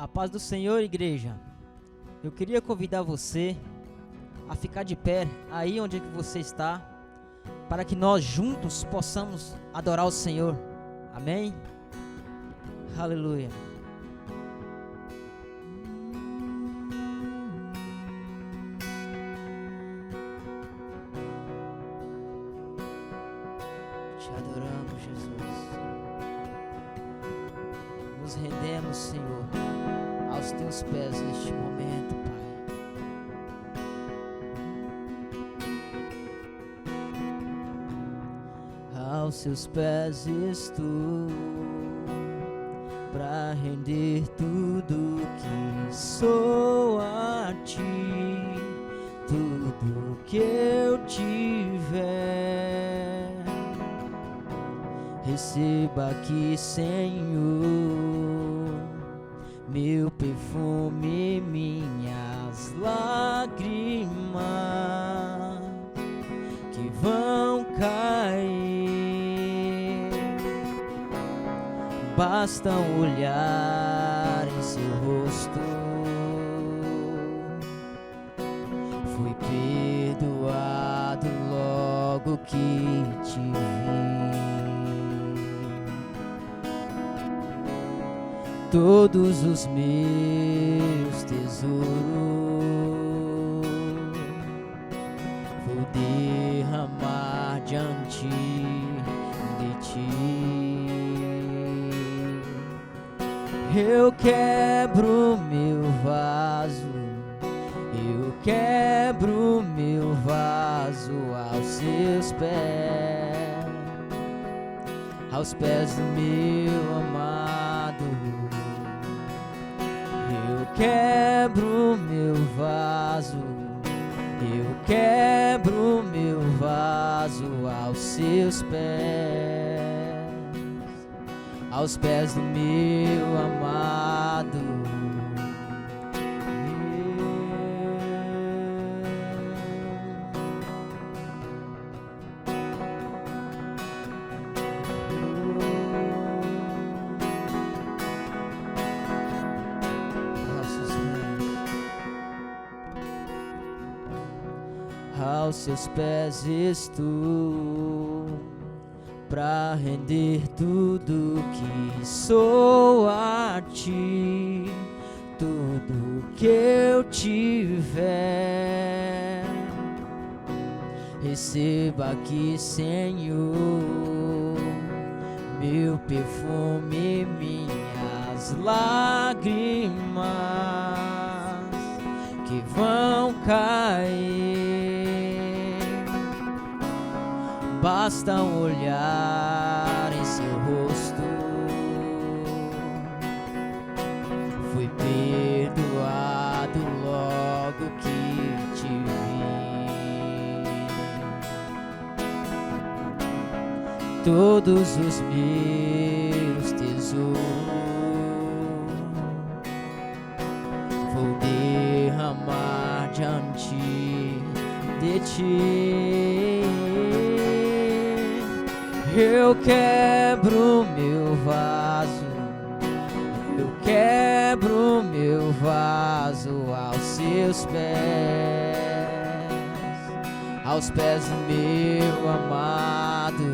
A paz do Senhor, igreja. Eu queria convidar você a ficar de pé aí onde é que você está, para que nós juntos possamos adorar o Senhor. Amém? Aleluia. Te adoramos, Jesus. Nos rendemos, Senhor, aos teus pés neste momento, Pai. Aos seus pés estou, pra render tudo que sou a ti, tudo que eu tiver. Receba aqui, Senhor, meu perfume, minhas lágrimas que vão cair. Basta um olhar em seu rosto, fui perdoado logo que te vi. Todos os meus tesouros vou derramar diante de ti. Eu quebro meu vaso, eu quebro meu vaso aos seus pés, aos pés do meu amado. Eu quebro meu vaso, eu quebro meu vaso aos seus pés do meu amado. Aos seus pés estou, pra render tudo que sou a ti, tudo que eu tiver. Receba aqui, Senhor, meu perfume, minhas lágrimas que vão cair. Basta um olhar em seu rosto, fui perdoado logo que te vi. Todos os meus tesouros vou derramar diante de ti. Eu quebro meu vaso, eu quebro meu vaso aos seus pés do meu amado.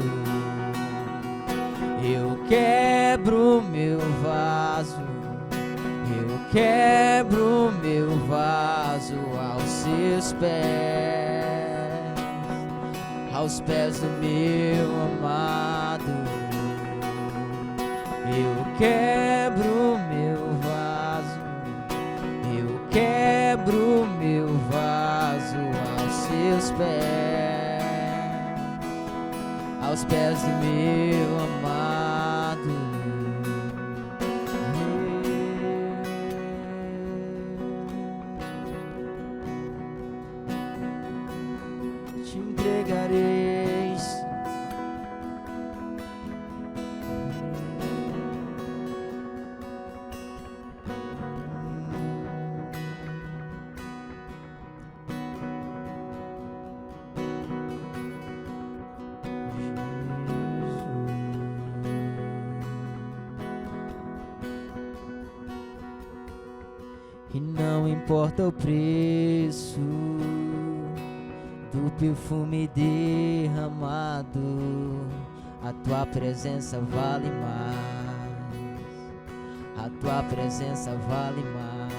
Eu quebro meu vaso, eu quebro meu vaso aos seus pés do meu amado. Eu quebro meu vaso, eu quebro meu vaso aos pés do meu amado. Te entregareis. e não importa o preço do perfume derramado, a tua presença vale mais, a tua presença vale mais,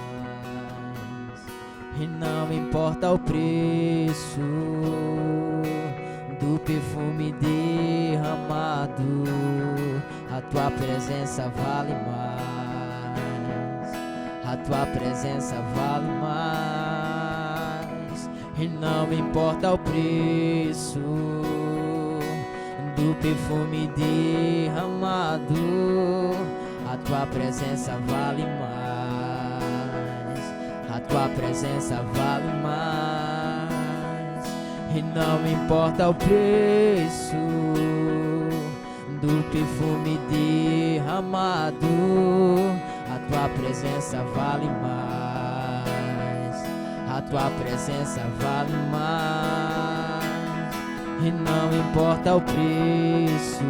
e não importa o preço do perfume derramado, a tua presença vale mais, a tua presença vale mais, e não importa o preço do perfume derramado, a tua presença vale mais, a tua presença vale mais, e não importa o preço do perfume derramado, a tua presença vale mais, a tua presença vale mais, e não importa o preço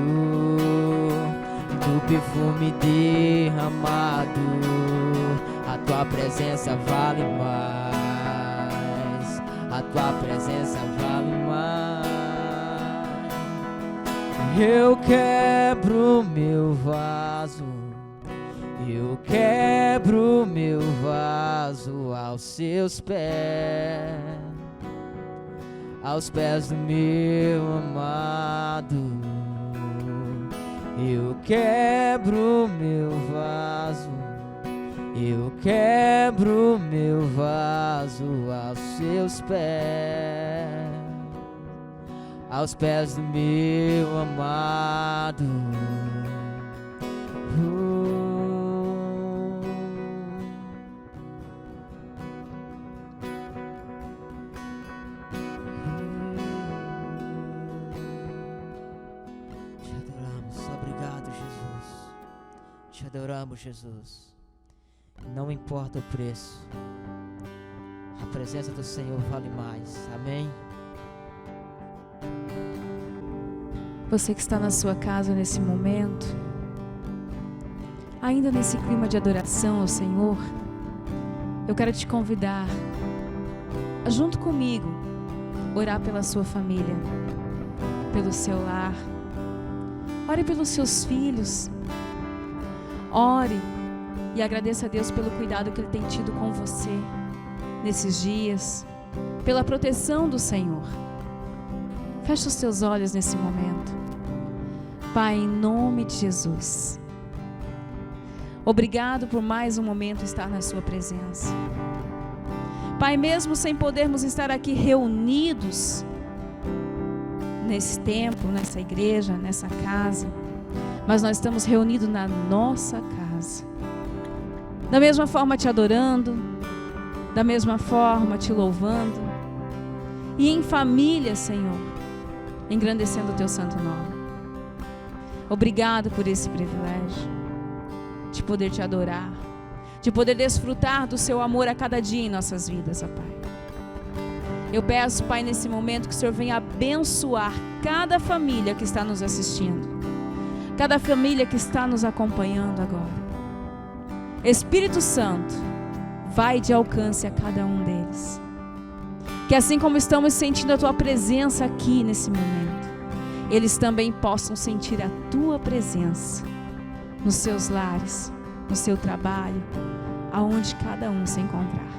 do perfume derramado, a tua presença vale mais, a tua presença vale mais. Eu quebro meu vaso, eu quebro meu vaso aos seus pés, aos pés do meu amado. Eu quebro meu vaso, eu quebro meu vaso aos seus pés, aos pés do meu amado. Te adoramos, obrigado, Jesus. Te adoramos, Jesus. Não importa o preço, a presença do Senhor vale mais. Amém. Você que está na sua casa nesse momento, ainda nesse clima de adoração ao Senhor, eu quero te convidar a, junto comigo, orar pela sua família, pelo seu lar. Ore pelos seus filhos. Ore e agradeça a Deus pelo cuidado que Ele tem tido com você nesses dias, pela proteção do Senhor. Feche os teus olhos nesse momento. Pai, em nome de Jesus, obrigado por mais um momento estar na sua presença. Pai, mesmo sem podermos estar aqui reunidos nesse templo, nessa igreja, nessa casa, mas nós estamos reunidos na nossa casa. Da mesma forma te adorando, da mesma forma te louvando, e em família, Senhor, engrandecendo o teu santo nome. Obrigado por esse privilégio de poder te adorar, de poder desfrutar do seu amor a cada dia em nossas vidas, ó Pai. Eu peço, Pai, nesse momento que o Senhor venha abençoar cada família que está nos assistindo, cada família que está nos acompanhando agora. Espírito Santo, vai de alcance a cada um deles. Que assim como estamos sentindo a Tua presença aqui nesse momento, eles também possam sentir a Tua presença nos seus lares, no seu trabalho, aonde cada um se encontrar.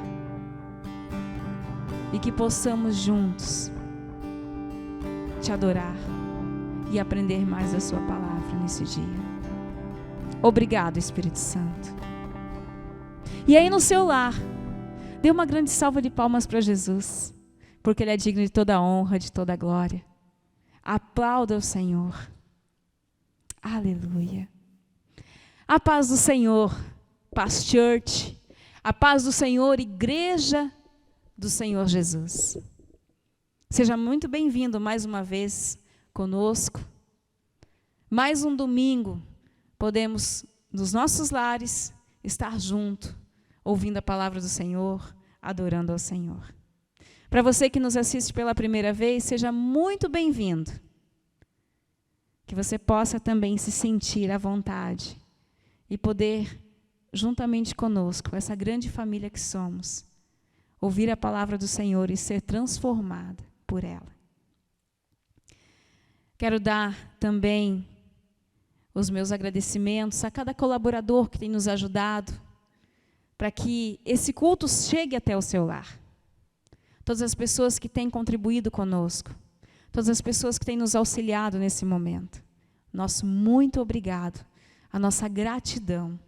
E que possamos juntos te adorar e aprender mais da Sua palavra nesse dia. Obrigado, Espírito Santo. E aí no seu lar, dê uma grande salva de palmas para Jesus, porque Ele é digno de toda a honra, de toda a glória. Aplauda o Senhor. Aleluia. A paz do Senhor, Paz Church. A paz do Senhor, Igreja do Senhor Jesus. Seja muito bem-vindo mais uma vez conosco. Mais um domingo, podemos, nos nossos lares, estar junto, ouvindo a palavra do Senhor, adorando ao Senhor. Para você que nos assiste pela primeira vez, seja muito bem-vindo. Que você possa também se sentir à vontade e poder juntamente conosco, essa grande família que somos, ouvir a palavra do Senhor e ser transformada por ela. Quero dar também os meus agradecimentos a cada colaborador que tem nos ajudado para que esse culto chegue até o seu lar. Todas as pessoas que têm contribuído conosco, todas as pessoas que têm nos auxiliado nesse momento. Nosso muito obrigado, a nossa gratidão,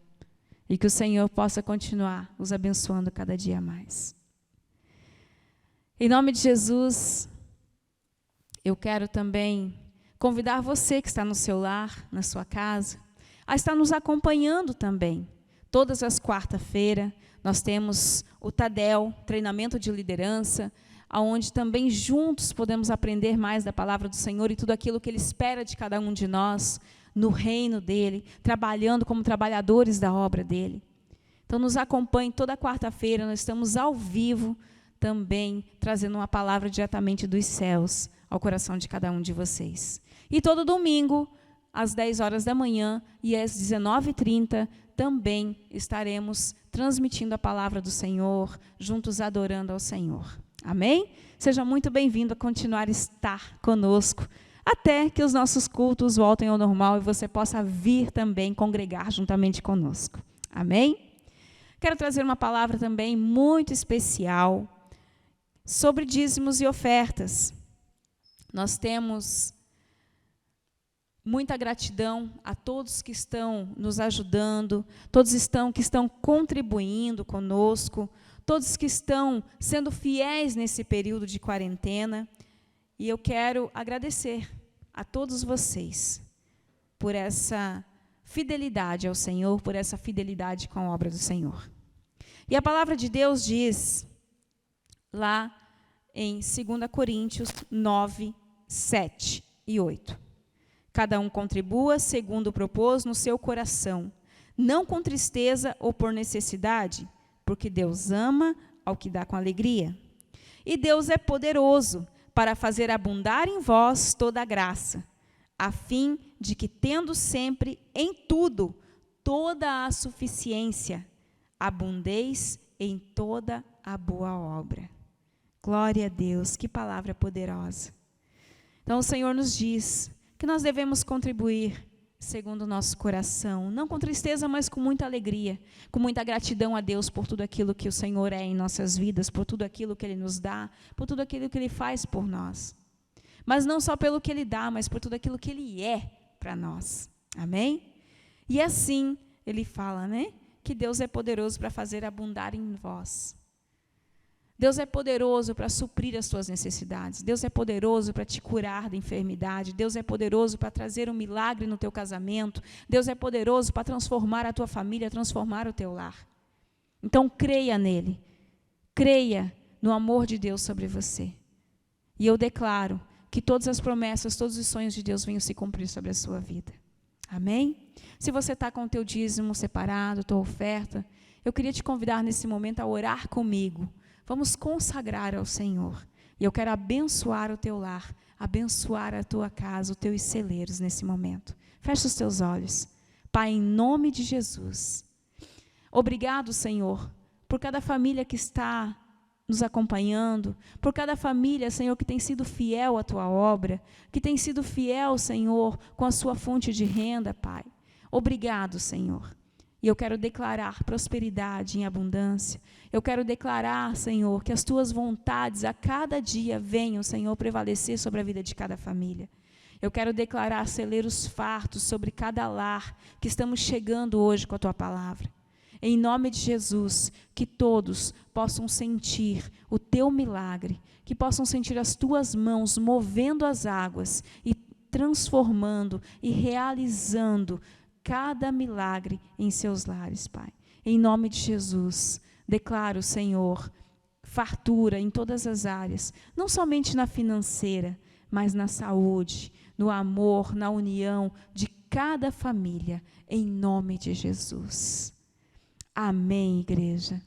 e que o Senhor possa continuar os abençoando cada dia mais. Em nome de Jesus, eu quero também convidar você que está no seu lar, na sua casa, a estar nos acompanhando também. Todas as quarta-feiras, nós temos o Tadel, treinamento de liderança, onde também juntos podemos aprender mais da palavra do Senhor e tudo aquilo que Ele espera de cada um de nós, no reino dEle, trabalhando como trabalhadores da obra dEle. Então nos acompanhe toda quarta-feira, nós estamos ao vivo também, trazendo uma palavra diretamente dos céus ao coração de cada um de vocês. E todo domingo, às 10 horas da manhã e às 19h30, também estaremos transmitindo a palavra do Senhor, juntos adorando ao Senhor. Amém? Seja muito bem-vindo a continuar a estar conosco, até que os nossos cultos voltem ao normal e você possa vir também congregar juntamente conosco. Amém? Quero trazer uma palavra também muito especial sobre dízimos e ofertas. Nós temos muita gratidão a todos que estão nos ajudando, todos que estão contribuindo conosco, todos que estão sendo fiéis nesse período de quarentena. E eu quero agradecer a todos vocês por essa fidelidade ao Senhor, por essa fidelidade com a obra do Senhor. E a palavra de Deus diz, lá em 2 Coríntios 9, 7 e 8. Cada um contribua segundo propôs no seu coração, não com tristeza ou por necessidade, porque Deus ama ao que dá com alegria. E Deus é poderoso para fazer abundar em vós toda a graça, a fim de que, tendo sempre em tudo toda a suficiência, abundeis em toda a boa obra. Glória a Deus, que palavra poderosa. Então o Senhor nos diz que nós devemos contribuir segundo o nosso coração, não com tristeza, mas com muita alegria, com muita gratidão a Deus por tudo aquilo que o Senhor é em nossas vidas, por tudo aquilo que Ele nos dá, por tudo aquilo que Ele faz por nós. Mas não só pelo que Ele dá, mas por tudo aquilo que Ele é para nós. Amém? E assim, Ele fala, né? Que Deus é poderoso para fazer abundar em vós. Deus é poderoso para suprir as tuas necessidades. Deus é poderoso para te curar da enfermidade. Deus é poderoso para trazer um milagre no teu casamento. Deus é poderoso para transformar a tua família, transformar o teu lar. Então creia nele. Creia no amor de Deus sobre você. E eu declaro que todas as promessas, todos os sonhos de Deus venham se cumprir sobre a sua vida. Amém? Se você está com o teu dízimo separado, tua oferta, eu queria te convidar nesse momento a orar comigo. Vamos consagrar ao Senhor. E eu quero abençoar o teu lar, abençoar a tua casa, os teus celeiros nesse momento. Fecha os teus olhos. Pai, em nome de Jesus. Obrigado, Senhor, por cada família que está nos acompanhando, por cada família, Senhor, que tem sido fiel à tua obra, que tem sido fiel, Senhor, com a sua fonte de renda, Pai. Obrigado, Senhor. E eu quero declarar prosperidade em abundância. Eu quero declarar, Senhor, que as tuas vontades a cada dia venham, Senhor, prevalecer sobre a vida de cada família. Eu quero declarar celeiros fartos sobre cada lar que estamos chegando hoje com a tua palavra. Em nome de Jesus, que todos possam sentir o teu milagre, que possam sentir as tuas mãos movendo as águas e transformando e realizando cada milagre em seus lares, Pai. Em nome de Jesus, declaro, Senhor, fartura em todas as áreas, não somente na financeira, mas na saúde, no amor, na união de cada família, em nome de Jesus. Amém, igreja.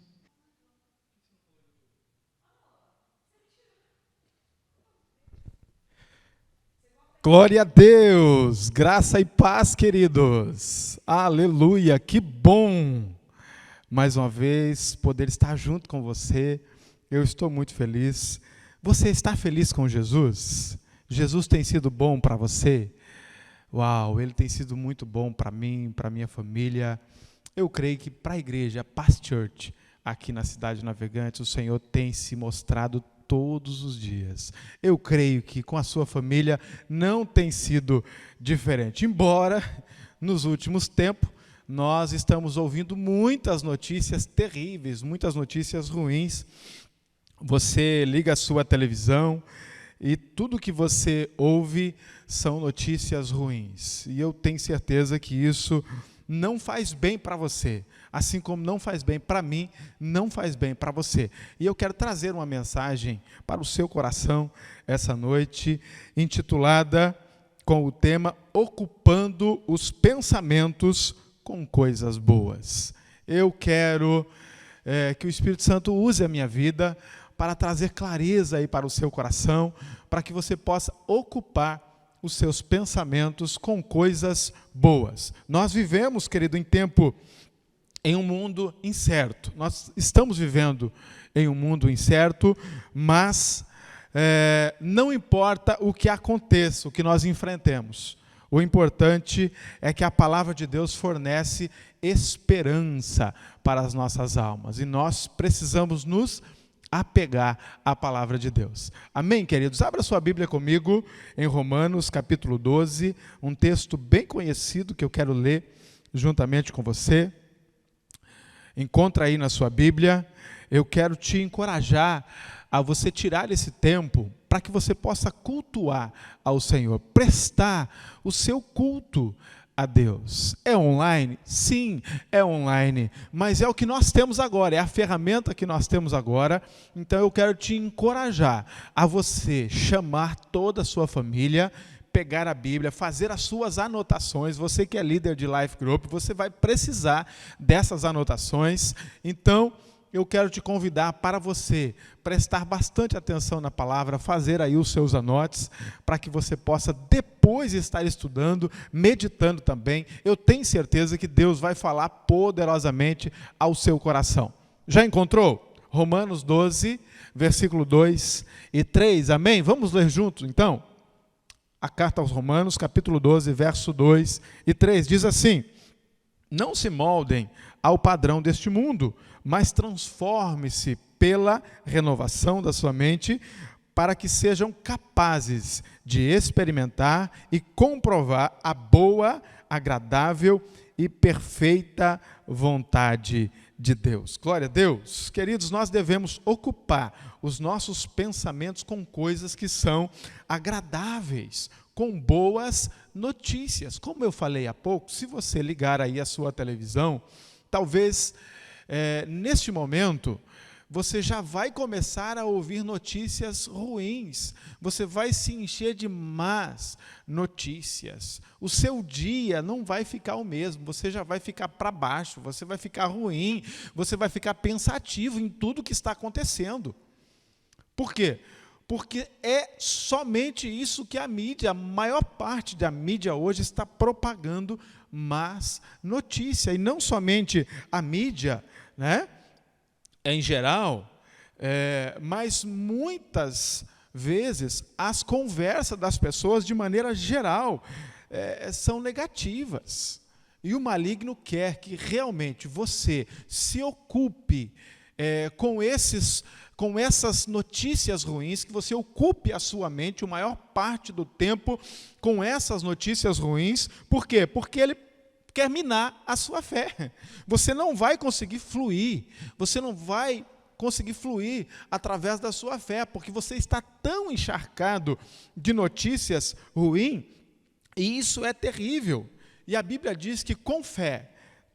Glória a Deus, graça e paz, queridos. Aleluia, que bom mais uma vez poder estar junto com você. Eu estou muito feliz. Você está feliz com Jesus? Jesus tem sido bom para você? Uau, Ele tem sido muito bom para mim, para minha família. Eu creio que para a igreja, Paz Church, aqui na Cidade Navegante, o Senhor tem se mostrado todos os dias. Eu creio que com a sua família não tem sido diferente. Embora, nos últimos tempos, nós estamos ouvindo muitas notícias terríveis, muitas notícias ruins. Você liga a sua televisão e tudo que você ouve são notícias ruins. E eu tenho certeza que isso não faz bem para você, assim como não faz bem para mim, não faz bem para você. E eu quero trazer uma mensagem para o seu coração essa noite, intitulada com o tema Ocupando os Pensamentos com Coisas Boas. Eu quero que o Espírito Santo use a minha vida para trazer clareza aí para o seu coração, para que você possa ocupar os seus pensamentos com coisas boas. Nós vivemos, querido, em um mundo incerto. Nós estamos vivendo em um mundo incerto, mas não importa o que aconteça, o que nós enfrentemos. O importante é que a palavra de Deus fornece esperança para as nossas almas. E nós precisamos nos apegar à palavra de Deus. Amém, queridos? Abra sua Bíblia comigo em Romanos, capítulo 12, um texto bem conhecido que eu quero ler juntamente com você. Encontra aí na sua Bíblia. Eu quero te encorajar a você tirar esse tempo para que você possa cultuar ao Senhor, prestar o seu culto a Deus. É online? Sim, é online, mas é o que nós temos agora, é a ferramenta que nós temos agora. Então eu quero te encorajar a você chamar toda a sua família, pegar a Bíblia, fazer as suas anotações. Você que é líder de Life Group, você vai precisar dessas anotações. Então eu quero te convidar para você prestar bastante atenção na palavra, fazer aí os seus anotes, para que você possa depois estar estudando, meditando também. Eu tenho certeza que Deus vai falar poderosamente ao seu coração. Já encontrou? Romanos 12, versículo 2 e 3, amém? Vamos ler juntos então? A carta aos Romanos, capítulo 12, verso 2 e 3, diz assim: não se moldem ao padrão deste mundo, mas transforme-se pela renovação da sua mente, para que sejam capazes de experimentar e comprovar a boa, agradável e perfeita vontade de Deus. Glória a Deus. Queridos, nós devemos ocupar os nossos pensamentos com coisas que são agradáveis, com boas notícias. Como eu falei há pouco, se você ligar aí a sua televisão, talvez neste momento você já vai começar a ouvir notícias ruins, você vai se encher de más notícias, o seu dia não vai ficar o mesmo, você já vai ficar para baixo, você vai ficar ruim, você vai ficar pensativo em tudo que está acontecendo. Por quê? Porque é somente isso que a mídia, a maior parte da mídia hoje está propagando más notícia. E não somente a mídia, né, em geral, mas muitas vezes as conversas das pessoas, de maneira geral, são negativas. E o maligno quer que realmente você se ocupe com essas notícias ruins, que você ocupe a sua mente a maior parte do tempo com essas notícias ruins. Por quê? Porque ele quer minar a sua fé. Você não vai conseguir fluir, através da sua fé, porque você está tão encharcado de notícias ruins, e isso é terrível. E a Bíblia diz que com fé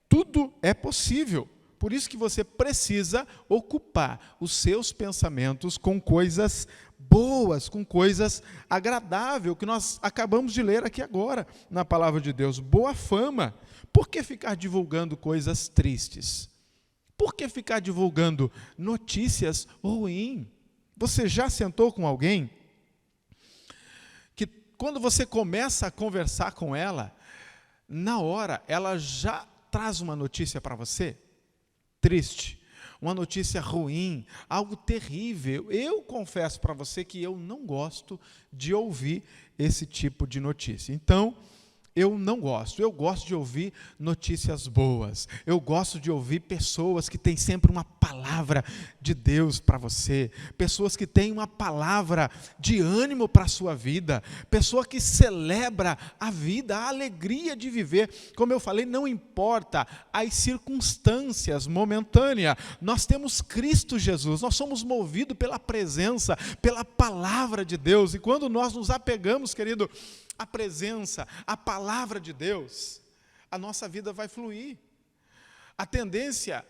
tudo é possível. Por isso que você precisa ocupar os seus pensamentos com coisas boas, com coisas agradáveis, que nós acabamos de ler aqui agora na palavra de Deus. Boa fama. Por que ficar divulgando coisas tristes? Por que ficar divulgando notícias ruins? Você já sentou com alguém que, quando você começa a conversar com ela, na hora ela já traz uma notícia para você? triste, uma notícia ruim, algo terrível, eu confesso para você que eu não gosto de ouvir esse tipo de notícia. Então, eu não gosto. Eu gosto de ouvir notícias boas. Eu gosto de ouvir pessoas que têm sempre uma palavra de Deus para você. Pessoas que têm uma palavra de ânimo para a sua vida. Pessoa que celebra a vida, a alegria de viver. Como eu falei, não importa as circunstâncias momentâneas. Nós temos Cristo Jesus. Nós somos movidos pela presença, pela palavra de Deus. E quando nós nos apegamos, querido, a presença, a palavra de Deus, a nossa vida vai fluir. A tendência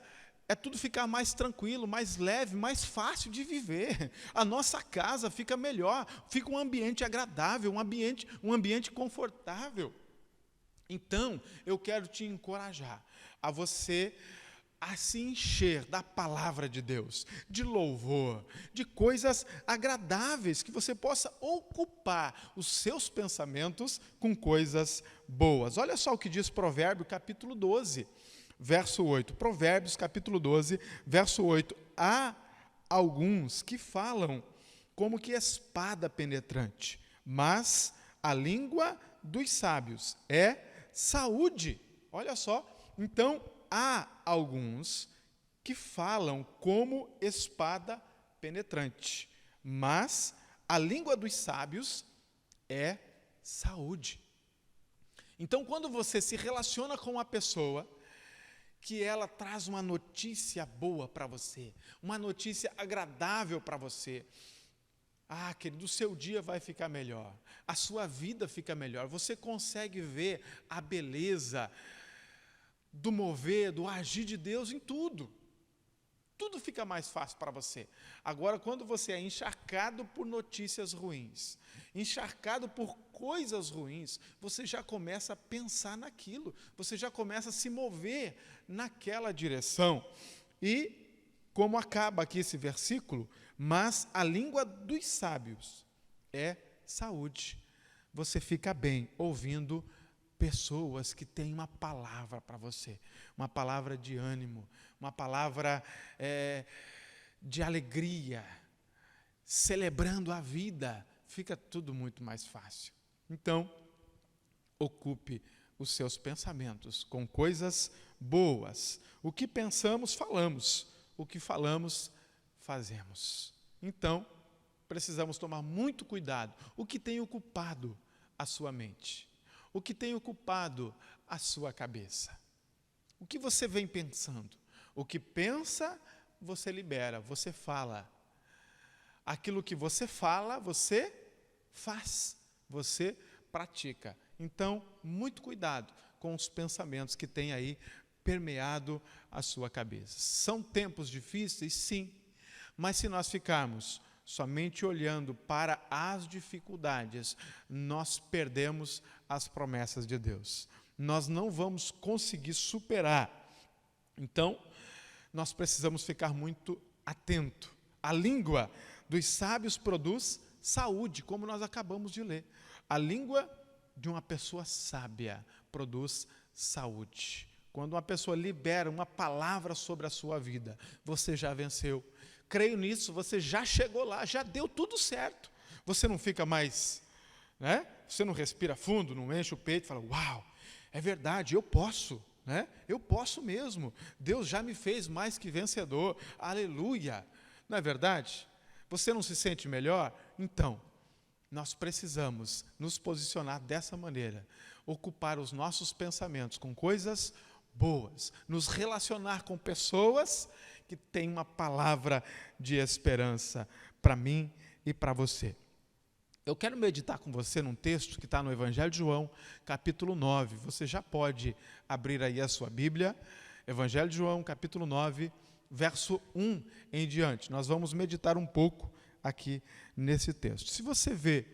é tudo ficar mais tranquilo, mais leve, mais fácil de viver. A nossa casa fica melhor, fica um ambiente agradável, um ambiente confortável. Então, eu quero te encorajar a você a se encher da palavra de Deus, de louvor, de coisas agradáveis, que você possa ocupar os seus pensamentos com coisas boas. Olha só o que diz Provérbios capítulo 12, verso 8. Provérbios capítulo 12, verso 8. Há alguns que falam como que espada penetrante, mas a língua dos sábios é saúde. Olha só, então, há alguns que falam como espada penetrante, mas a língua dos sábios é saúde. Então, quando você se relaciona com uma pessoa que ela traz uma notícia boa para você, uma notícia agradável para você, querido, o seu dia vai ficar melhor, a sua vida fica melhor, você consegue ver a beleza do mover, do agir de Deus em tudo. Tudo fica mais fácil para você. Agora, quando você é encharcado por notícias ruins, encharcado por coisas ruins, você já começa a pensar naquilo, você já começa a se mover naquela direção. E, como acaba aqui esse versículo, mas a língua dos sábios é saúde. Você fica bem ouvindo pessoas que têm uma palavra para você, uma palavra de ânimo, uma palavra de alegria, celebrando a vida, fica tudo muito mais fácil. Então, ocupe os seus pensamentos com coisas boas. O que pensamos, falamos. O que falamos, fazemos. Então, precisamos tomar muito cuidado. O que tem ocupado a sua mente? O que tem ocupado a sua cabeça? O que você vem pensando? O que pensa, você libera, você fala. Aquilo que você fala, você faz, você pratica. Então, muito cuidado com os pensamentos que têm aí permeado a sua cabeça. São tempos difíceis, sim, mas se nós ficarmos somente olhando para as dificuldades, nós perdemos as promessas de Deus. Nós não vamos conseguir superar. Então, nós precisamos ficar muito atento. A língua dos sábios produz saúde, como nós acabamos de ler. A língua de uma pessoa sábia produz saúde. Quando uma pessoa libera uma palavra sobre a sua vida, você já venceu. Creio nisso, você já chegou lá, já deu tudo certo. Você não fica mais, né? Você não respira fundo, não enche o peito e fala, uau, é verdade, eu posso, né? Eu posso mesmo. Deus já me fez mais que vencedor. Aleluia. Não é verdade? Você não se sente melhor? Então, nós precisamos nos posicionar dessa maneira, ocupar os nossos pensamentos com coisas boas, nos relacionar com pessoas que têm uma palavra de esperança para mim e para você. Eu quero meditar com você num texto que está no Evangelho de João, capítulo 9. Você já pode abrir aí a sua Bíblia, Evangelho de João, capítulo 9, verso 1 em diante. Nós vamos meditar um pouco aqui nesse texto. Se você vê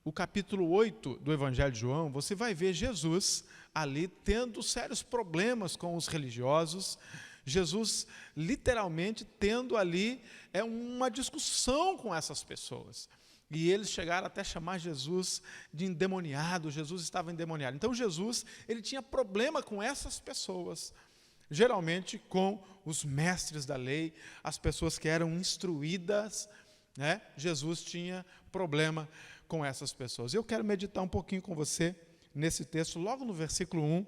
o capítulo 8 do Evangelho de João, você vai ver Jesus ali tendo sérios problemas com os religiosos, Jesus literalmente tendo ali uma discussão com essas pessoas. E eles chegaram até a chamar Jesus de endemoniado, Jesus estava endemoniado. Então Jesus, ele tinha problema com essas pessoas. geralmente com os mestres da lei, as pessoas que eram instruídas, né? Jesus tinha problema com essas pessoas. Eu quero meditar um pouquinho com você nesse texto, logo no versículo 1,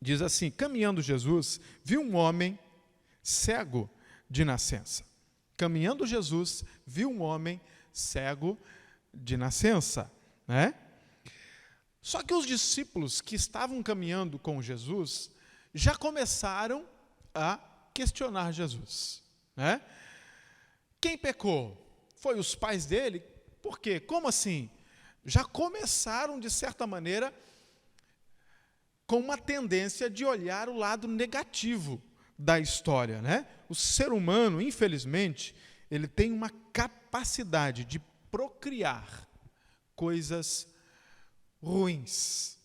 diz assim: caminhando Jesus, viu um homem cego de nascença. Caminhando Jesus, viu um homem cego de nascença, né? Só que os discípulos que estavam caminhando com Jesus já começaram a questionar Jesus, né? Quem pecou? Foi os pais dele? Por quê? Como assim? Já começaram, de certa maneira, com uma tendência de olhar o lado negativo da história, né? O ser humano, infelizmente, ele tem uma capacidade de procriar coisas ruins,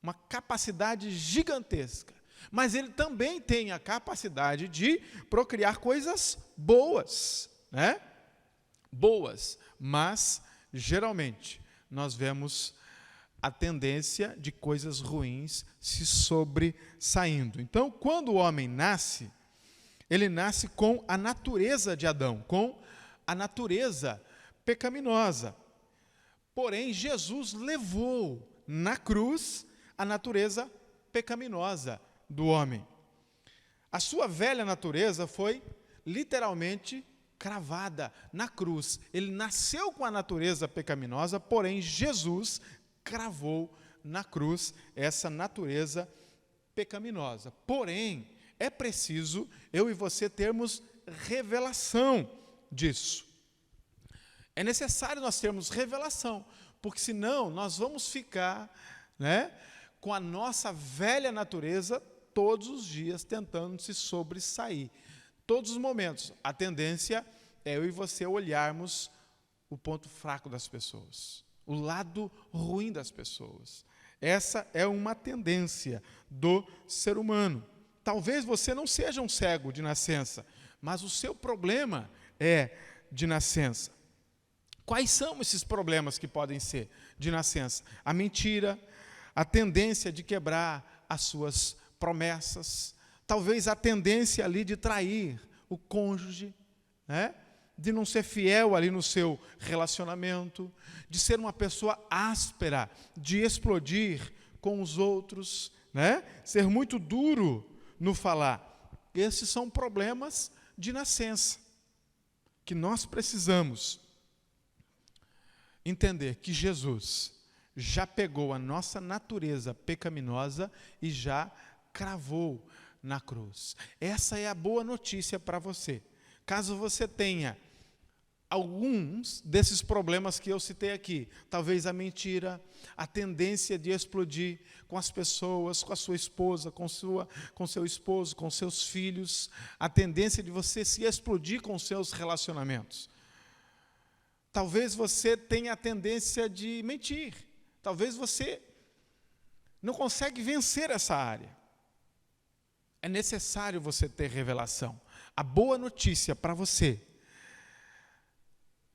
uma capacidade gigantesca, mas ele também tem a capacidade de procriar coisas boas, né? Boas, mas geralmente nós vemos a tendência de coisas ruins se sobressaindo. Então, quando o homem nasce, ele nasce com a natureza de Adão, com a natureza pecaminosa. Porém, Jesus levou na cruz a natureza pecaminosa do homem. A sua velha natureza foi literalmente cravada na cruz. Ele nasceu com a natureza pecaminosa, porém Jesus cravou na cruz essa natureza pecaminosa. Porém, é preciso eu e você termos revelação disso. É necessário nós termos revelação, porque senão nós vamos ficar, né, com a nossa velha natureza todos os dias tentando se sobressair. Todos os momentos, a tendência é eu e você olharmos o ponto fraco das pessoas, o lado ruim das pessoas. Essa é uma tendência do ser humano. Talvez você não seja um cego de nascença, mas o seu problema é de nascença. Quais são esses problemas que podem ser de nascença? A mentira, a tendência de quebrar as suas promessas, talvez a tendência ali de trair o cônjuge, né? De não ser fiel ali no seu relacionamento, de ser uma pessoa áspera, de explodir com os outros, né? Ser muito duro no falar. Esses são problemas de nascença, que nós precisamos entender que Jesus já pegou a nossa natureza pecaminosa e já cravou na cruz. Essa é a boa notícia para você. Caso você tenha alguns desses problemas que eu citei aqui, talvez a mentira, a tendência de explodir com as pessoas, com a sua esposa, com seu esposo, com seus filhos, a tendência de você se explodir com seus relacionamentos. Talvez você tenha a tendência de mentir, talvez você não consegue vencer essa área. É necessário você ter revelação. A boa notícia para você,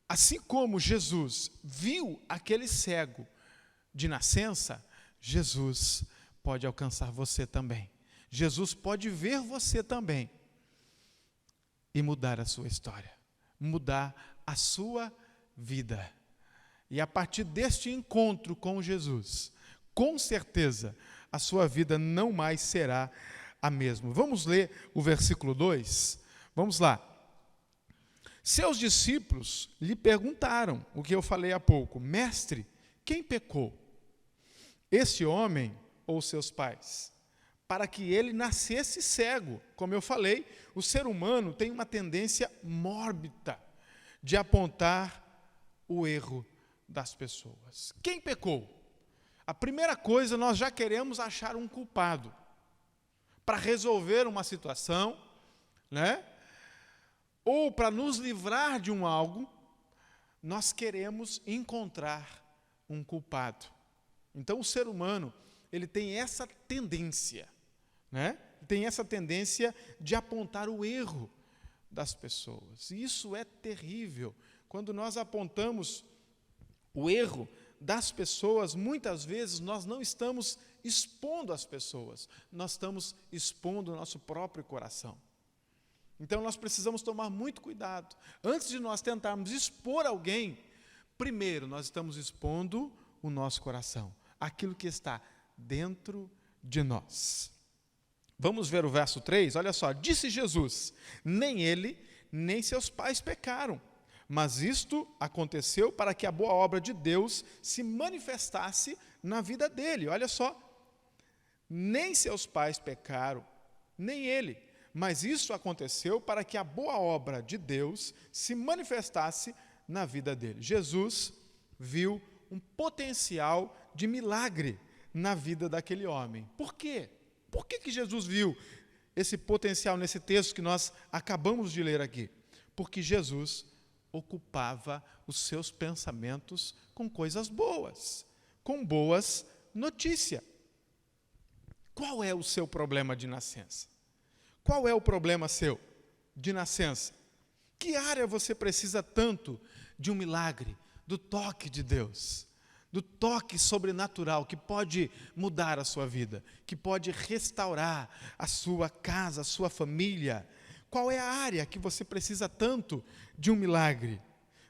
assim como Jesus viu aquele cego de nascença, Jesus pode alcançar você também. Jesus pode ver você também e mudar a sua história, mudar a sua vida. E a partir deste encontro com Jesus, com certeza, a sua vida não mais será a mesma. Vamos ler o versículo 2? Vamos lá. Seus discípulos lhe perguntaram o que eu falei há pouco: mestre, quem pecou? Esse homem ou seus pais? Para que ele nascesse cego. Como eu falei, o ser humano tem uma tendência mórbida de apontar o erro das pessoas. Quem pecou? A primeira coisa, nós já queremos achar um culpado para resolver uma situação, né? Ou para nos livrar de um algo, nós queremos encontrar um culpado. Então o ser humano, ele tem essa tendência, né? Tem essa tendência de apontar o erro das pessoas. E isso é terrível. Quando nós apontamos o erro das pessoas, muitas vezes nós não estamos expondo as pessoas, nós estamos expondo o nosso próprio coração. Então nós precisamos tomar muito cuidado. Antes de nós tentarmos expor alguém, primeiro nós estamos expondo o nosso coração, aquilo que está dentro de nós. Vamos ver o verso 3, olha só. Disse Jesus: nem ele, nem seus pais pecaram, mas isto aconteceu para que a boa obra de Deus se manifestasse na vida dele. Olha só, nem seus pais pecaram, nem ele, mas isso aconteceu para que a boa obra de Deus se manifestasse na vida dele. Jesus viu um potencial de milagre na vida daquele homem. Por quê? Por que Jesus viu esse potencial nesse texto que nós acabamos de ler aqui? Porque Jesus ocupava os seus pensamentos com coisas boas, com boas notícias. Qual é o seu problema de nascença? Qual é o problema seu de nascença? Que área você precisa tanto de um milagre, do toque de Deus, do toque sobrenatural que pode mudar a sua vida, que pode restaurar a sua casa, a sua família? Qual é a área que você precisa tanto de um milagre?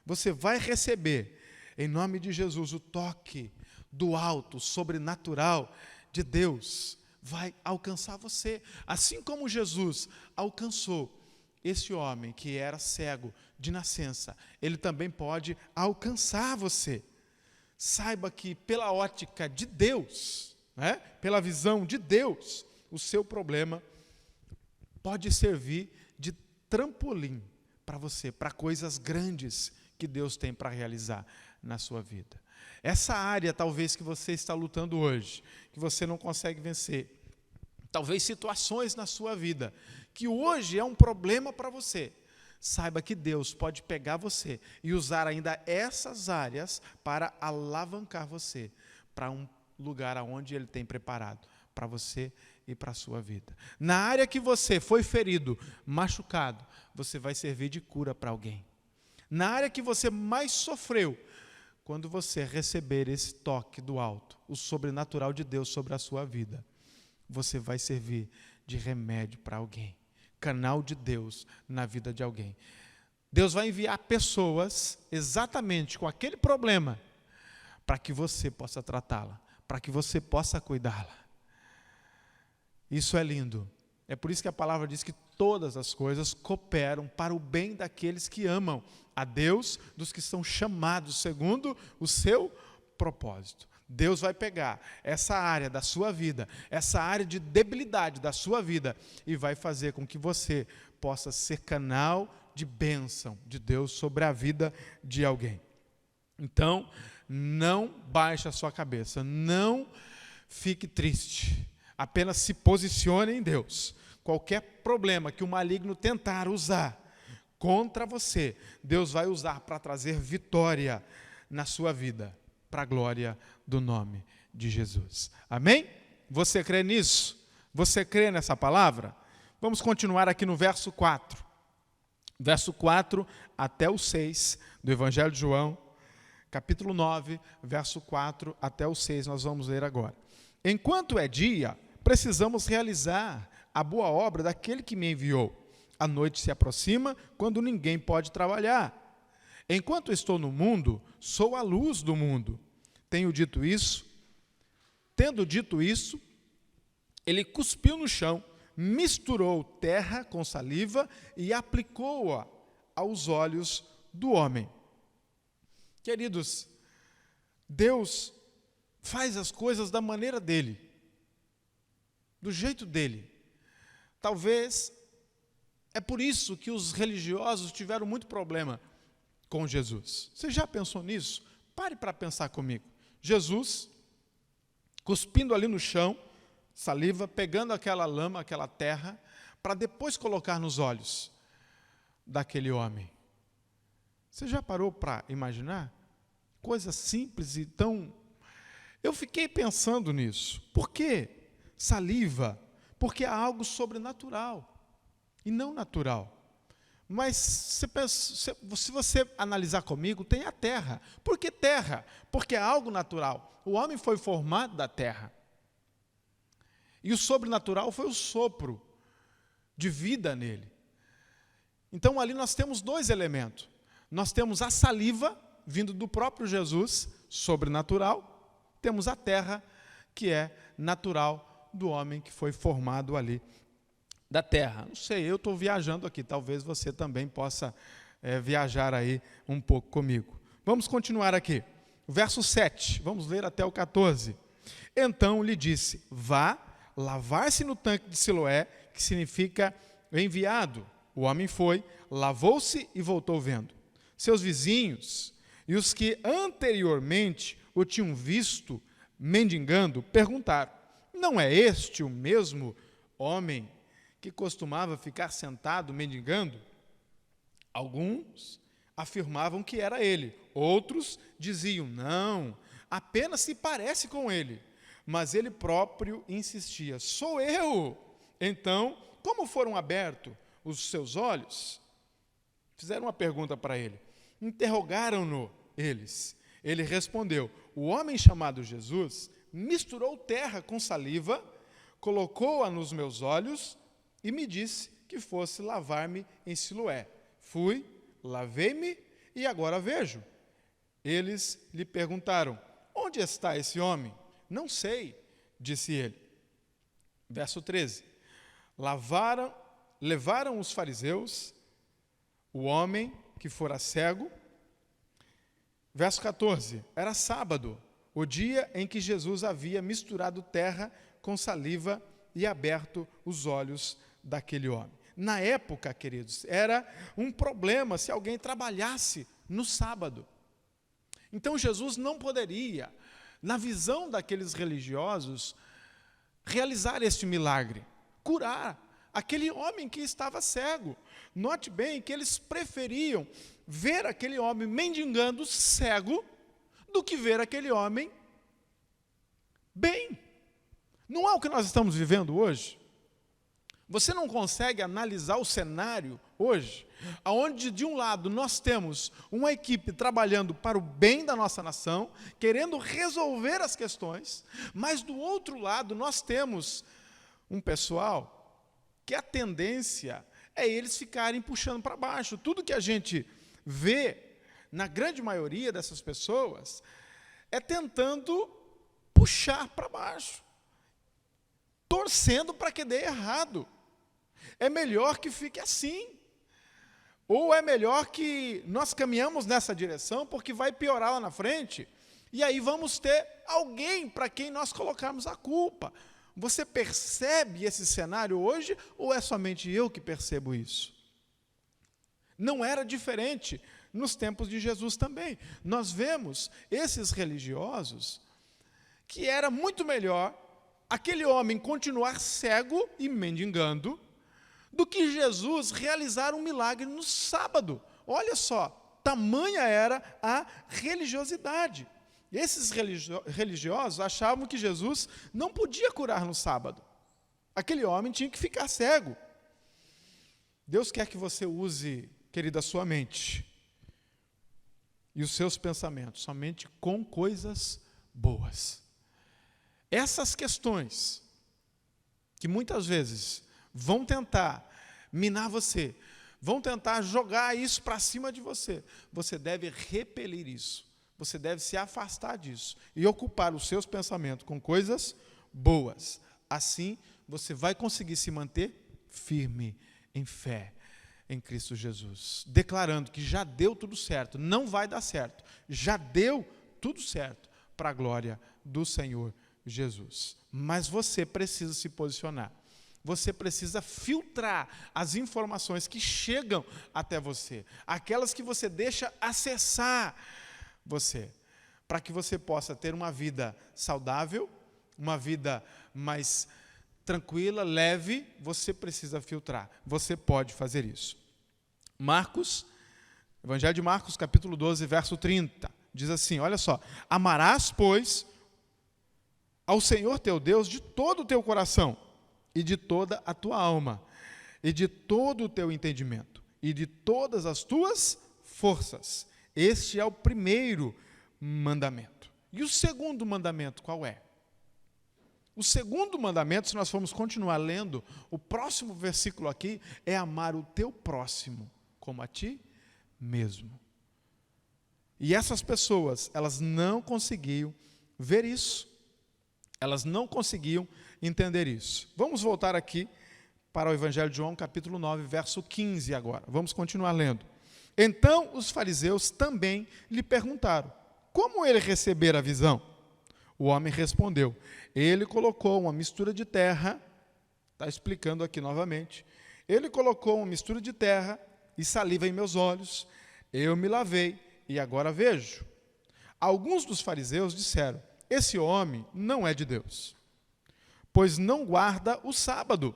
Você vai receber, em nome de Jesus, o toque do alto, sobrenatural de Deus. Vai alcançar você, assim como Jesus alcançou esse homem que era cego de nascença, ele também pode alcançar você. Saiba que pela ótica de Deus, né, pela visão de Deus, o seu problema pode servir de trampolim para você, para coisas grandes que Deus tem para realizar na sua vida. Essa área talvez que você está lutando hoje, que você não consegue vencer, talvez situações na sua vida, que hoje é um problema para você, saiba que Deus pode pegar você e usar ainda essas áreas para alavancar você para um lugar aonde Ele tem preparado para você e para a sua vida. Na área que você foi ferido, machucado, você vai servir de cura para alguém. Na área que você mais sofreu, quando você receber esse toque do alto, o sobrenatural de Deus sobre a sua vida, você vai servir de remédio para alguém, canal de Deus na vida de alguém. Deus vai enviar pessoas exatamente com aquele problema para que você possa tratá-la, para que você possa cuidá-la. Isso é lindo. É por isso que a palavra diz que todas as coisas cooperam para o bem daqueles que amam a Deus, dos que são chamados segundo o seu propósito. Deus vai pegar essa área da sua vida, essa área de debilidade da sua vida, e vai fazer com que você possa ser canal de bênção de Deus sobre a vida de alguém. Então, não baixe a sua cabeça, não fique triste, apenas se posicione em Deus. Qualquer problema que o maligno tentar usar contra você, Deus vai usar para trazer vitória na sua vida, para a glória do nome de Jesus. Amém? Você crê nisso? Você crê nessa palavra? Vamos continuar aqui no verso 4. Verso 4 até o 6 do Evangelho de João, capítulo 9, verso 4 até o 6, nós vamos ler agora. Enquanto é dia, precisamos realizar a boa obra daquele que me enviou. A noite se aproxima quando ninguém pode trabalhar. Enquanto estou no mundo, sou a luz do mundo. Tendo dito isso, ele cuspiu no chão, misturou terra com saliva e aplicou-a aos olhos do homem. Queridos, Deus faz as coisas da maneira dele, do jeito dele. Talvez é por isso que os religiosos tiveram muito problema com Jesus. Você já pensou nisso? Pare para pensar comigo. Jesus, cuspindo ali no chão, saliva, pegando aquela lama, aquela terra, para depois colocar nos olhos daquele homem. Você já parou para imaginar? Coisa simples e tão... Eu fiquei pensando nisso. Por que saliva? Porque é algo sobrenatural e não natural. Mas se você analisar comigo, tem a terra. Por que terra? Porque é algo natural. O homem foi formado da terra. E o sobrenatural foi o sopro de vida nele. Então ali nós temos dois elementos. Nós temos a saliva, vindo do próprio Jesus, sobrenatural. Temos a terra, que é natural do homem que foi formado ali da terra. Não sei, eu estou viajando aqui, talvez você também possa viajar aí um pouco comigo. Vamos continuar aqui. Verso 7, vamos ler até o 14. Então lhe disse, vá lavar-se no tanque de Siloé, que significa enviado. O homem foi, lavou-se e voltou vendo. Seus vizinhos e os que anteriormente o tinham visto mendigando, perguntaram, não é este o mesmo homem que costumava ficar sentado mendigando? Alguns afirmavam que era ele, outros diziam, não, apenas se parece com ele. Mas ele próprio insistia, sou eu. Então, como foram abertos os seus olhos? Fizeram uma pergunta para ele. Interrogaram-no eles. Ele respondeu, o homem chamado Jesus misturou terra com saliva, colocou-a nos meus olhos e me disse que fosse lavar-me em Siloé. Fui, lavei-me e agora vejo. Eles lhe perguntaram, onde está esse homem? Não sei, disse ele. Verso 13. Levaram os fariseus o homem que fora cego. Verso 14. Era sábado, o dia em que Jesus havia misturado terra com saliva e aberto os olhos daquele homem. Na época, queridos, era um problema se alguém trabalhasse no sábado. Então Jesus não poderia, na visão daqueles religiosos, realizar este milagre, curar aquele homem que estava cego. Note bem que eles preferiam ver aquele homem mendigando cego do que ver aquele homem bem. Não é o que nós estamos vivendo hoje? Você não consegue analisar o cenário hoje, onde de um lado nós temos uma equipe trabalhando para o bem da nossa nação, querendo resolver as questões, mas do outro lado nós temos um pessoal que a tendência é eles ficarem puxando para baixo. Tudo que a gente vê, na grande maioria dessas pessoas, é tentando puxar para baixo, torcendo para que dê errado. É melhor que fique assim. Ou é melhor que nós caminhamos nessa direção, porque vai piorar lá na frente, e aí vamos ter alguém para quem nós colocarmos a culpa. Você percebe esse cenário hoje, ou é somente eu que percebo isso? Não era diferente nos tempos de Jesus também. Nós vemos esses religiosos que era muito melhor aquele homem continuar cego e mendigando do que Jesus realizar um milagre no sábado. Olha só, tamanha era a religiosidade. Esses religiosos achavam que Jesus não podia curar no sábado. Aquele homem tinha que ficar cego. Deus quer que você use, querida, a sua mente e os seus pensamentos somente com coisas boas. Essas questões que muitas vezes vão tentar minar você, vão tentar jogar isso para cima de você, você deve repelir isso, você deve se afastar disso e ocupar os seus pensamentos com coisas boas. Assim, você vai conseguir se manter firme em fé em Cristo Jesus, declarando que já deu tudo certo, não vai dar certo, já deu tudo certo para a glória do Senhor Jesus. Mas você precisa se posicionar. Você precisa filtrar as informações que chegam até você, aquelas que você deixa acessar você, para que você possa ter uma vida saudável, uma vida mais tranquila, leve. Você precisa filtrar. Você pode fazer isso. Evangelho de Marcos, capítulo 12, verso 30, diz assim, olha só, amarás, pois, ao Senhor teu Deus de todo o teu coração, e de toda a tua alma, e de todo o teu entendimento, e de todas as tuas forças. Este é o primeiro mandamento. E o segundo mandamento qual é? O segundo mandamento, se nós formos continuar lendo, o próximo versículo aqui é amar o teu próximo como a ti mesmo. E essas pessoas, elas não conseguiam ver isso. Elas não conseguiam entender isso. Vamos voltar aqui para o Evangelho de João, capítulo 9, verso 15 agora. Vamos continuar lendo. Então os fariseus também lhe perguntaram, como ele recebera a visão? O homem respondeu, ele colocou uma mistura de terra, está explicando aqui novamente, ele colocou uma mistura de terra e saliva em meus olhos, eu me lavei e agora vejo. Alguns dos fariseus disseram, esse homem não é de Deus, pois não guarda o sábado.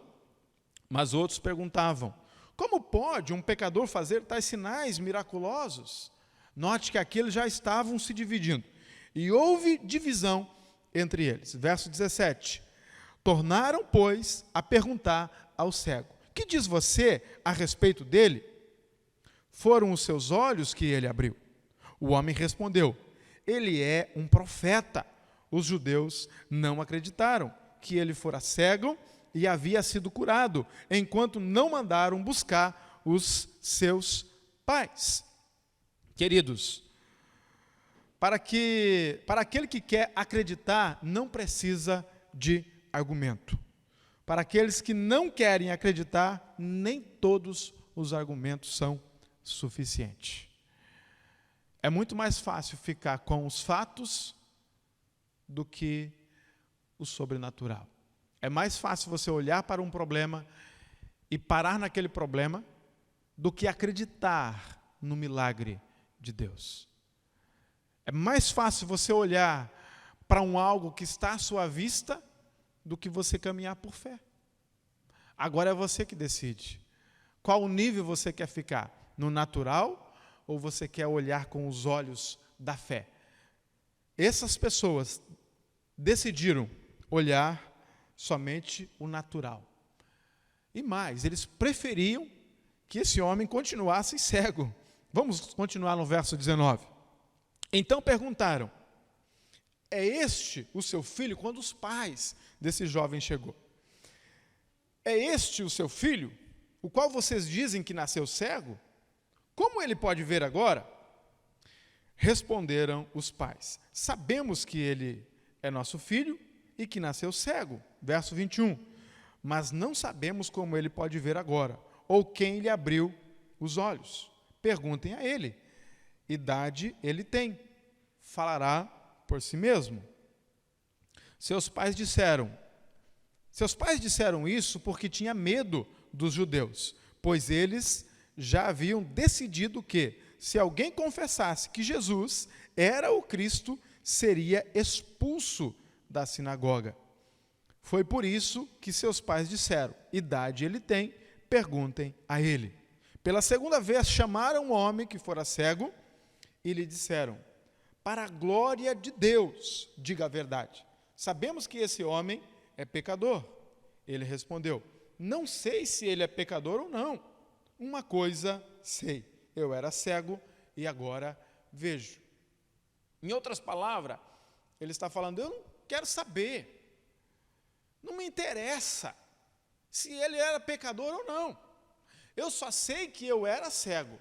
Mas outros perguntavam, como pode um pecador fazer tais sinais miraculosos? Note que aqui eles já estavam se dividindo. E houve divisão entre eles. Verso 17. Tornaram, pois, a perguntar ao cego, que diz você a respeito dele? Foram os seus olhos que ele abriu. O homem respondeu, ele é um profeta. Os judeus não acreditaram que ele fora cego e havia sido curado, enquanto não mandaram buscar os seus pais. Queridos, para aquele que quer acreditar, não precisa de argumento. Para aqueles que não querem acreditar, nem todos os argumentos são suficientes. É muito mais fácil ficar com os fatos do que o sobrenatural. É mais fácil você olhar para um problema e parar naquele problema do que acreditar no milagre de Deus. É mais fácil você olhar para algo que está à sua vista do que você caminhar por fé. Agora é você que decide. Qual nível você quer ficar? No natural ou você quer olhar com os olhos da fé? Essas pessoas decidiram olhar somente o natural. E mais, eles preferiam que esse homem continuasse cego. Vamos continuar no verso 19. Então perguntaram, é este o seu filho? Quando os pais desse jovem chegou. É este o seu filho, o qual vocês dizem que nasceu cego? Como ele pode ver agora? Responderam os pais, sabemos que ele é nosso filho e que nasceu cego. Verso 21. Mas não sabemos como ele pode ver agora, ou quem lhe abriu os olhos. Perguntem a ele. Idade ele tem. Falará por si mesmo. Seus pais disseram isso porque tinha medo dos judeus, pois eles já haviam decidido que, se alguém confessasse que Jesus era o Cristo, seria expulso da sinagoga. Foi por isso que seus pais disseram, idade ele tem, perguntem a ele. Pela segunda vez chamaram um homem que fora cego e lhe disseram, para a glória de Deus, diga a verdade. Sabemos que esse homem é pecador. Ele respondeu, não sei se ele é pecador ou não. Uma coisa sei, eu era cego e agora vejo. Em outras palavras, ele está falando, eu não quero saber. Não me interessa se ele era pecador ou não. Eu só sei que eu era cego.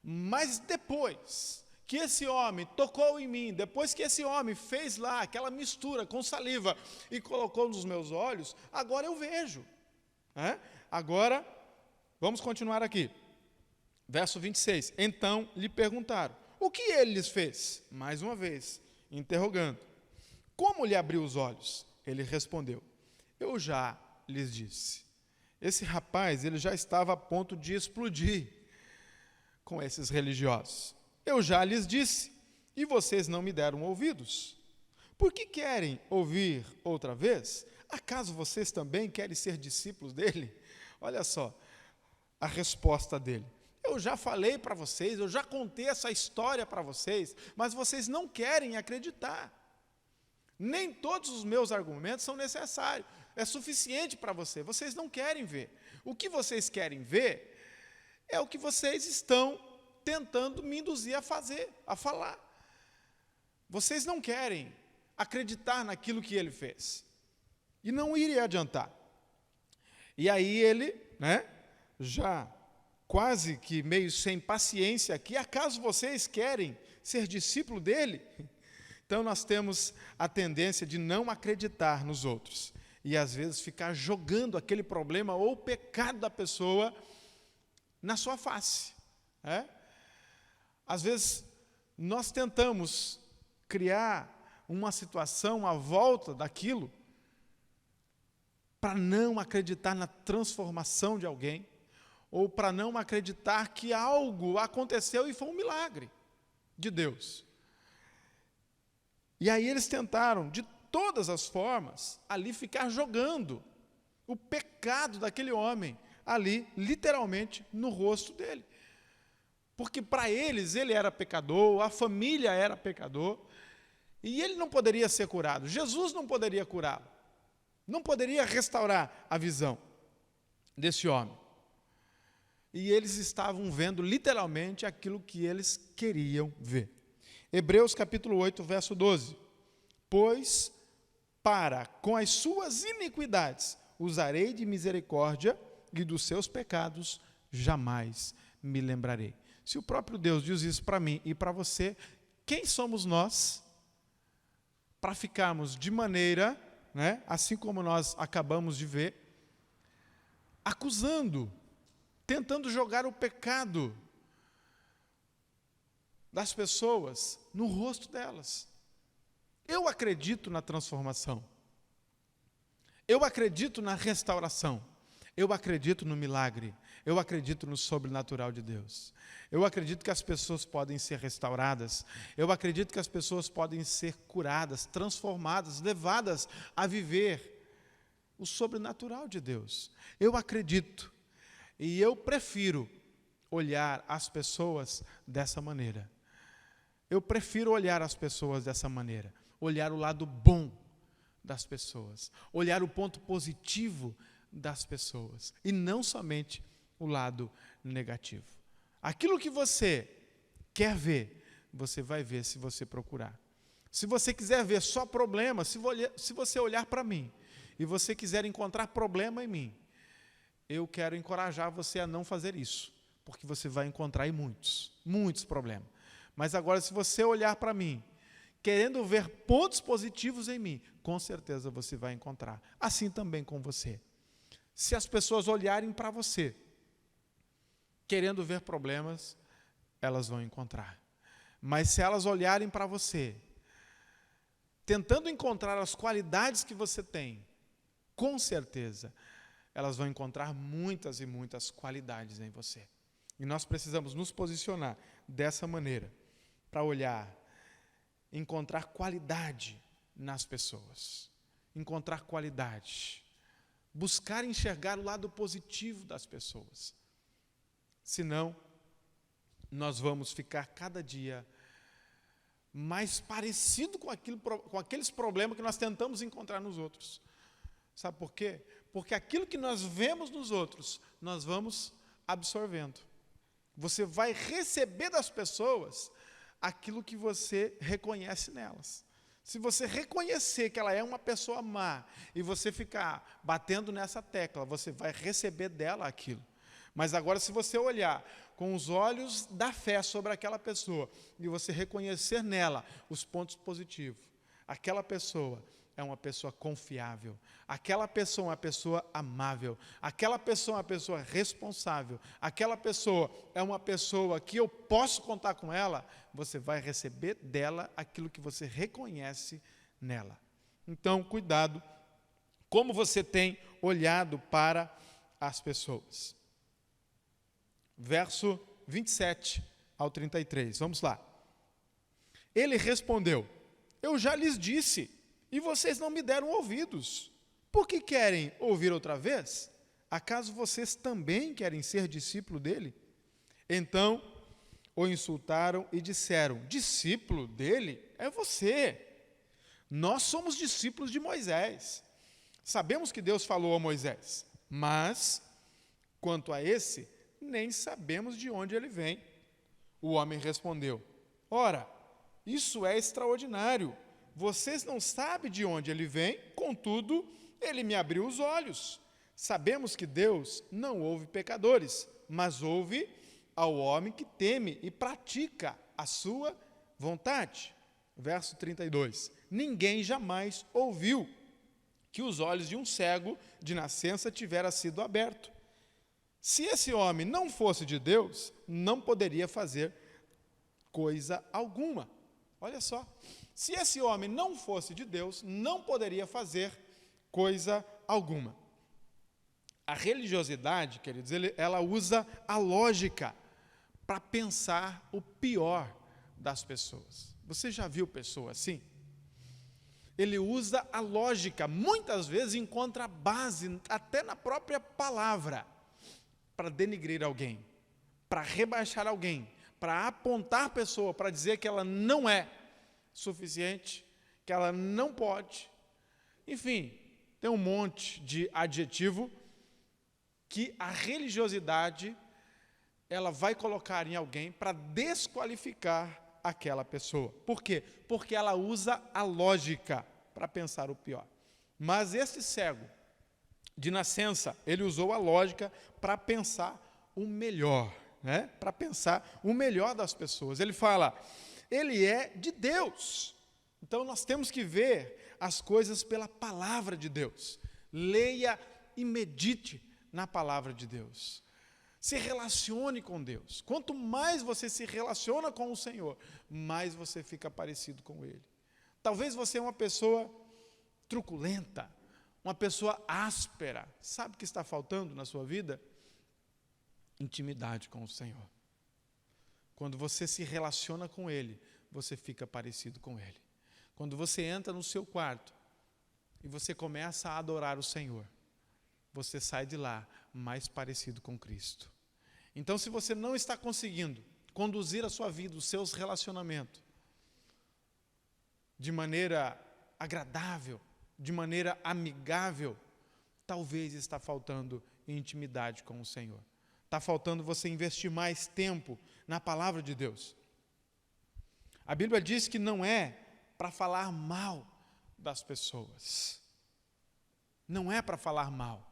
Mas depois que esse homem tocou em mim, depois que esse homem fez lá aquela mistura com saliva e colocou nos meus olhos, agora eu vejo. Agora, vamos continuar aqui. Verso 26. Então lhe perguntaram, o que ele lhes fez? Mais uma vez, interrogando. Como lhe abriu os olhos? Ele respondeu, eu já lhes disse. Esse rapaz, ele já estava a ponto de explodir com esses religiosos. Eu já lhes disse, e vocês não me deram ouvidos. Por que querem ouvir outra vez? Acaso vocês também querem ser discípulos dele? Olha só a resposta dele. Eu já falei para vocês, eu já contei essa história para vocês, mas vocês não querem acreditar. Nem todos os meus argumentos são necessários. É suficiente para vocês não querem ver. O que vocês querem ver é o que vocês estão tentando me induzir a fazer, a falar. Vocês não querem acreditar naquilo que ele fez. E não iria adiantar. E aí ele, já quase que meio sem paciência aqui, acaso vocês querem ser discípulo dele? Então nós temos a tendência de não acreditar nos outros e às vezes ficar jogando aquele problema ou pecado da pessoa na sua face. Às vezes nós tentamos criar uma situação à volta daquilo para não acreditar na transformação de alguém, ou para não acreditar que algo aconteceu e foi um milagre de Deus. E aí eles tentaram, de todas as formas, ali ficar jogando o pecado daquele homem, ali, literalmente, no rosto dele. Porque para eles, ele era pecador, a família era pecador, e ele não poderia ser curado, Jesus não poderia curá-lo, não poderia restaurar a visão desse homem. E eles estavam vendo literalmente aquilo que eles queriam ver. Hebreus capítulo 8, verso 12. Pois para com as suas iniquidades usarei de misericórdia e dos seus pecados jamais me lembrarei. Se o próprio Deus diz isso para mim e para você, quem somos nós para ficarmos de maneira, assim como nós acabamos de ver, acusando, tentando jogar o pecado das pessoas no rosto delas? Eu acredito na transformação. Eu acredito na restauração. Eu acredito no milagre. Eu acredito no sobrenatural de Deus. Eu acredito que as pessoas podem ser restauradas. Eu acredito que as pessoas podem ser curadas, transformadas, levadas a viver o sobrenatural de Deus. Eu acredito. E eu prefiro olhar as pessoas dessa maneira. Eu prefiro olhar as pessoas dessa maneira. Olhar o lado bom das pessoas. Olhar o ponto positivo das pessoas. E não somente o lado negativo. Aquilo que você quer ver, você vai ver se você procurar. Se você quiser ver só problema, se você olhar para mim e você quiser encontrar problema em mim, eu quero encorajar você a não fazer isso, porque você vai encontrar aí muitos problemas. Mas agora, se você olhar para mim, querendo ver pontos positivos em mim, com certeza você vai encontrar. Assim também com você. Se as pessoas olharem para você, querendo ver problemas, elas vão encontrar. Mas se elas olharem para você, tentando encontrar as qualidades que você tem, com certeza, elas vão encontrar muitas e muitas qualidades em você. E nós precisamos nos posicionar dessa maneira, para olhar, encontrar qualidade nas pessoas, encontrar qualidade, buscar enxergar o lado positivo das pessoas. Senão, nós vamos ficar cada dia mais parecido com aqueles problemas que nós tentamos encontrar nos outros. Sabe por quê? Porque aquilo que nós vemos nos outros, nós vamos absorvendo. Você vai receber das pessoas aquilo que você reconhece nelas. Se você reconhecer que ela é uma pessoa má e você ficar batendo nessa tecla, você vai receber dela aquilo. Mas agora, se você olhar com os olhos da fé sobre aquela pessoa e você reconhecer nela os pontos positivos, aquela pessoa é uma pessoa confiável, aquela pessoa é uma pessoa amável, aquela pessoa é uma pessoa responsável, aquela pessoa é uma pessoa que eu posso contar com ela, você vai receber dela aquilo que você reconhece nela. Então, cuidado, como você tem olhado para as pessoas. Verso 27 ao 33, vamos lá. Ele respondeu: eu já lhes disse, e vocês não me deram ouvidos. Por que querem ouvir outra vez? Acaso vocês também querem ser discípulo dele? Então o insultaram e disseram: discípulo dele é você. Nós somos discípulos de Moisés. Sabemos que Deus falou a Moisés, mas quanto a esse, nem sabemos de onde ele vem. O homem respondeu: ora, isso é extraordinário. Vocês não sabem de onde ele vem, contudo, ele me abriu os olhos. Sabemos que Deus não ouve pecadores, mas ouve ao homem que teme e pratica a sua vontade. Verso 32. Ninguém jamais ouviu que os olhos de um cego de nascença tivera sido abertos. Se esse homem não fosse de Deus, não poderia fazer coisa alguma. Olha só, se esse homem não fosse de Deus, não poderia fazer coisa alguma. A religiosidade, queridos, ela usa a lógica para pensar o pior das pessoas. Você já viu pessoa assim? Ele usa a lógica, muitas vezes encontra base até na própria palavra, para denigrir alguém, para rebaixar alguém, para apontar a pessoa, para dizer que ela não é suficiente, que ela não pode. Enfim, tem um monte de adjetivo que a religiosidade ela vai colocar em alguém para desqualificar aquela pessoa. Por quê? Porque ela usa a lógica para pensar o pior. Mas esse cego, de nascença, ele usou a lógica para pensar o melhor, né? Para pensar o melhor das pessoas. Ele fala, ele é de Deus. Então nós temos que ver as coisas pela palavra de Deus. Leia e medite na palavra de Deus. Se relacione com Deus. Quanto mais você se relaciona com o Senhor, mais você fica parecido com Ele. Talvez você é uma pessoa truculenta, uma pessoa áspera. Sabe o que está faltando na sua vida? Intimidade com o Senhor. Quando você se relaciona com Ele, você fica parecido com Ele. Quando você entra no seu quarto e você começa a adorar o Senhor, você sai de lá mais parecido com Cristo. Então, se você não está conseguindo conduzir a sua vida, os seus relacionamentos, de maneira agradável, de maneira amigável, talvez está faltando intimidade com o Senhor. Está faltando você investir mais tempo na palavra de Deus. A Bíblia diz que não é para falar mal das pessoas. Não é para falar mal.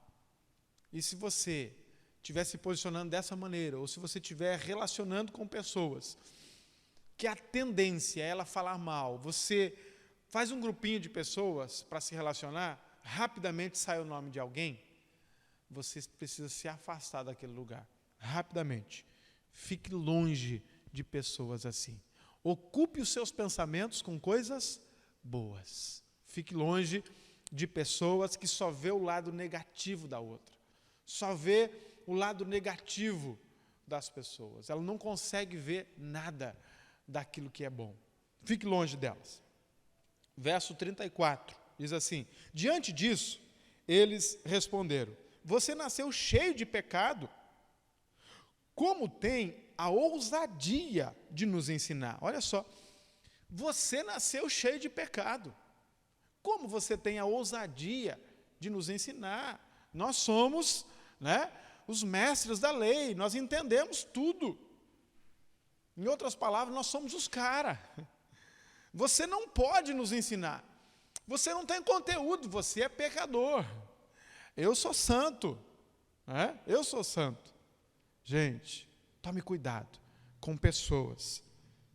E se você estiver se posicionando dessa maneira, ou se você estiver relacionando com pessoas, que a tendência é ela falar mal, você faz um grupinho de pessoas para se relacionar, rapidamente sai o nome de alguém, você precisa se afastar daquele lugar, rapidamente. Fique longe de pessoas assim. Ocupe os seus pensamentos com coisas boas. Fique longe de pessoas que só vê o lado negativo da outra. Só vê o lado negativo das pessoas. Ela não consegue ver nada daquilo que é bom. Fique longe delas. Verso 34, diz assim, diante disso, eles responderam, você nasceu cheio de pecado, como tem a ousadia de nos ensinar? Olha só, você nasceu cheio de pecado, como você tem a ousadia de nos ensinar? Nós somos, os mestres da lei, nós entendemos tudo. Em outras palavras, nós somos os caras. Você não pode nos ensinar. Você não tem conteúdo, você é pecador. Eu sou santo. Eu sou santo. Gente, tome cuidado com pessoas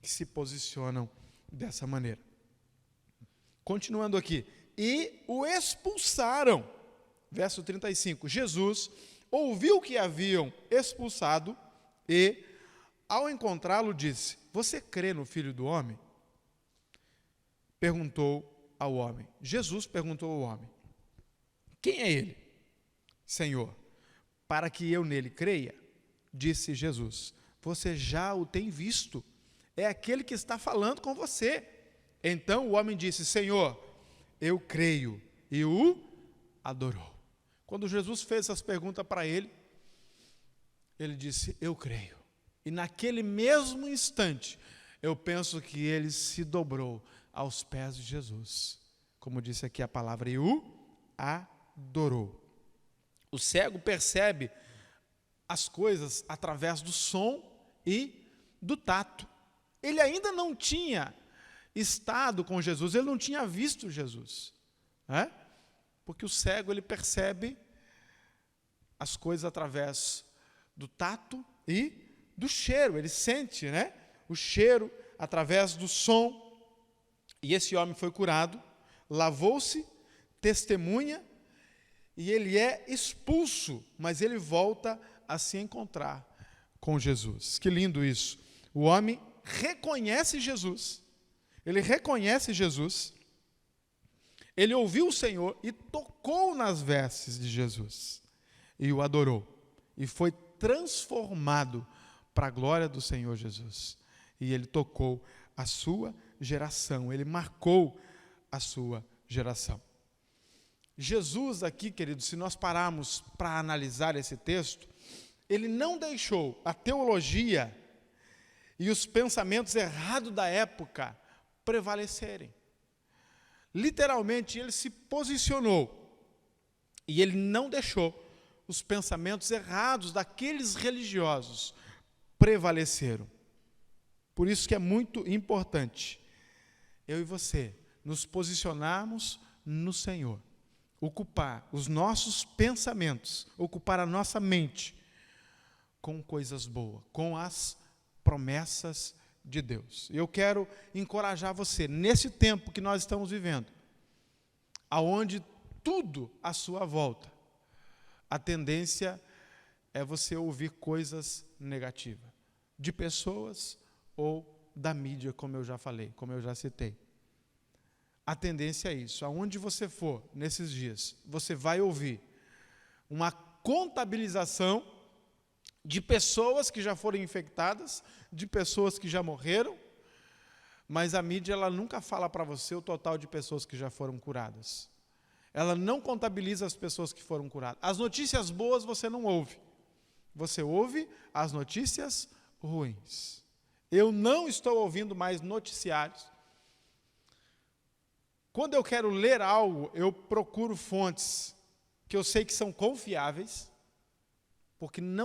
que se posicionam dessa maneira. Continuando aqui. E o expulsaram. Verso 35. Jesus ouviu que haviam expulsado e, ao encontrá-lo, disse, você crê no Filho do Homem? Perguntou ao homem. Jesus perguntou ao homem, quem é ele? Senhor, para que eu nele creia, disse Jesus, você já o tem visto, é aquele que está falando com você. Então o homem disse, Senhor, eu creio, e o adorou. Quando Jesus fez essas perguntas para ele, ele disse, eu creio. E naquele mesmo instante, eu penso que ele se dobrou aos pés de Jesus. Como disse aqui a palavra, e o adorou. O cego percebe as coisas através do som e do tato. Ele ainda não tinha estado com Jesus, ele não tinha visto Jesus. Porque o cego, ele percebe as coisas através do tato e do cheiro. Ele sente, né, o cheiro através do som. E esse homem foi curado, lavou-se, testemunha, e ele é expulso, mas ele volta a se encontrar com Jesus. Que lindo isso. O homem reconhece Jesus. Ele reconhece Jesus. Ele ouviu o Senhor e tocou nas vestes de Jesus. E o adorou. E foi transformado para a glória do Senhor Jesus. E ele tocou a sua geração. Ele marcou a sua geração. Jesus aqui, queridos, se nós pararmos para analisar esse texto, ele não deixou a teologia e os pensamentos errados da época prevalecerem. Literalmente, ele se posicionou e ele não deixou os pensamentos errados daqueles religiosos prevaleceram. Por isso que é muito importante eu e você nos posicionarmos no Senhor, ocupar os nossos pensamentos, ocupar a nossa mente com coisas boas, com as promessas de Deus. Eu quero encorajar você, nesse tempo que nós estamos vivendo, aonde tudo à sua volta, a tendência é você ouvir coisas negativas, de pessoas ou da mídia, como eu já falei, como eu já citei. A tendência é isso. Aonde você for nesses dias, você vai ouvir uma contabilização de pessoas que já foram infectadas, de pessoas que já morreram, mas a mídia ela nunca fala para você o total de pessoas que já foram curadas. Ela não contabiliza as pessoas que foram curadas. As notícias boas você não ouve. Você ouve as notícias ruins. Eu não estou ouvindo mais noticiários. Quando eu quero ler algo, eu procuro fontes que eu sei que são confiáveis, porque não